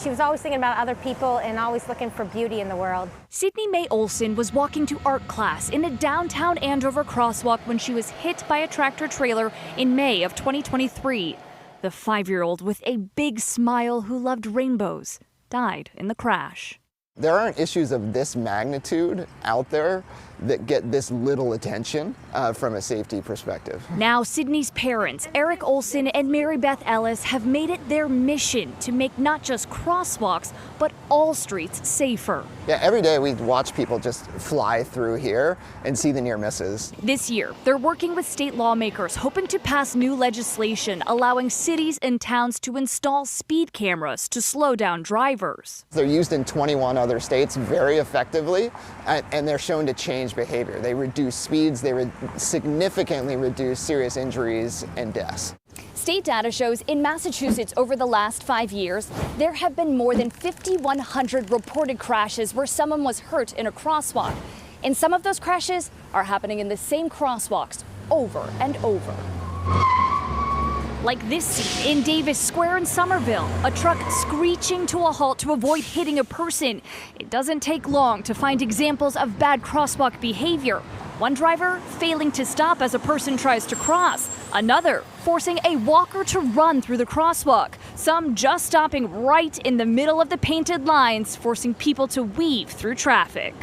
She was always thinking about other people and always looking for beauty in the world. Sydney Mae Olson was walking to art class in a downtown Andover crosswalk when she was hit by a tractor trailer in May of 2023. The 5-year-old with a big smile who loved rainbows died in the crash. There aren't issues of this magnitude out there that get this little attention from a safety perspective. Now, Sydney's parents, Eric Olson and Mary Beth Ellis, have made it their mission to make not just crosswalks, but all streets safer. Yeah, every day we watch people just fly through here and see the near misses. This year, they're working with state lawmakers, hoping to pass new legislation allowing cities and towns to install speed cameras to slow down drivers. They're used in 21 other states very effectively, and they're shown to change behavior. They reduce speeds, they significantly reduce serious injuries and deaths. State data shows in Massachusetts over the last 5 years, there have been more than 5,100 reported crashes where someone was hurt in a crosswalk. And some of those crashes are happening in the same crosswalks over and over. Like this scene in Davis Square in Somerville, a truck screeching to a halt to avoid hitting a person. It doesn't take long to find examples of bad crosswalk behavior. One driver failing to stop as a person tries to cross. Another forcing a walker to run through the crosswalk. Some just stopping right in the middle of the painted lines, forcing people to weave through traffic.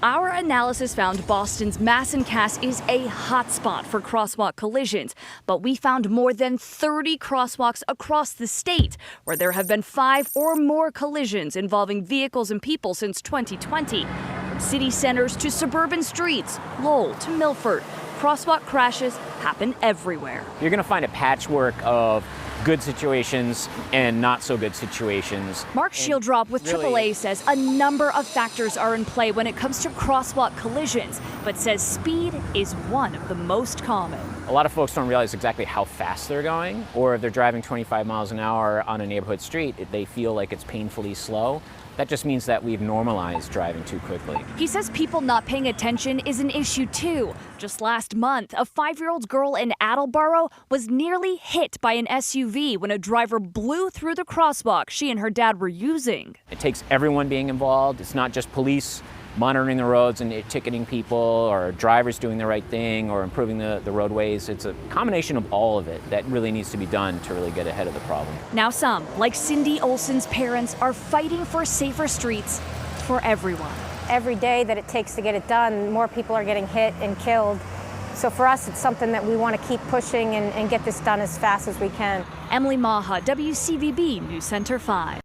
Our analysis found Boston's Mass and Cass is a hotspot for crosswalk collisions, but we found more than 30 crosswalks across the state where there have been 5 or more collisions involving vehicles and people since 2020. From city centers to suburban streets, Lowell to Milford, crosswalk crashes happen everywhere. You're going to find a patchwork of good situations and not so good situations. Mark Shieldrop with AAA says a number of factors are in play when it comes to crosswalk collisions, but says speed is one of the most common. A lot of folks don't realize exactly how fast they're going, or if they're driving 25 miles an hour on a neighborhood street, they feel like it's painfully slow. That just means that we've normalized driving too quickly. He says people not paying attention is an issue too. Just last month, a 5-year-old girl in Attleboro was nearly hit by an SUV when a driver blew through the crosswalk she and her dad were using. It takes everyone being involved. It's not just police monitoring the roads and ticketing people, or drivers doing the right thing, or improving the roadways. It's a combination of all of it that really needs to be done to really get ahead of the problem. Now some, like Cindy Olson's parents, are fighting for safer streets for everyone. Every day that it takes to get it done, more people are getting hit and killed. So for us, it's something that we want to keep pushing and get this done as fast as we can. Emily Maha, WCVB News Center 5.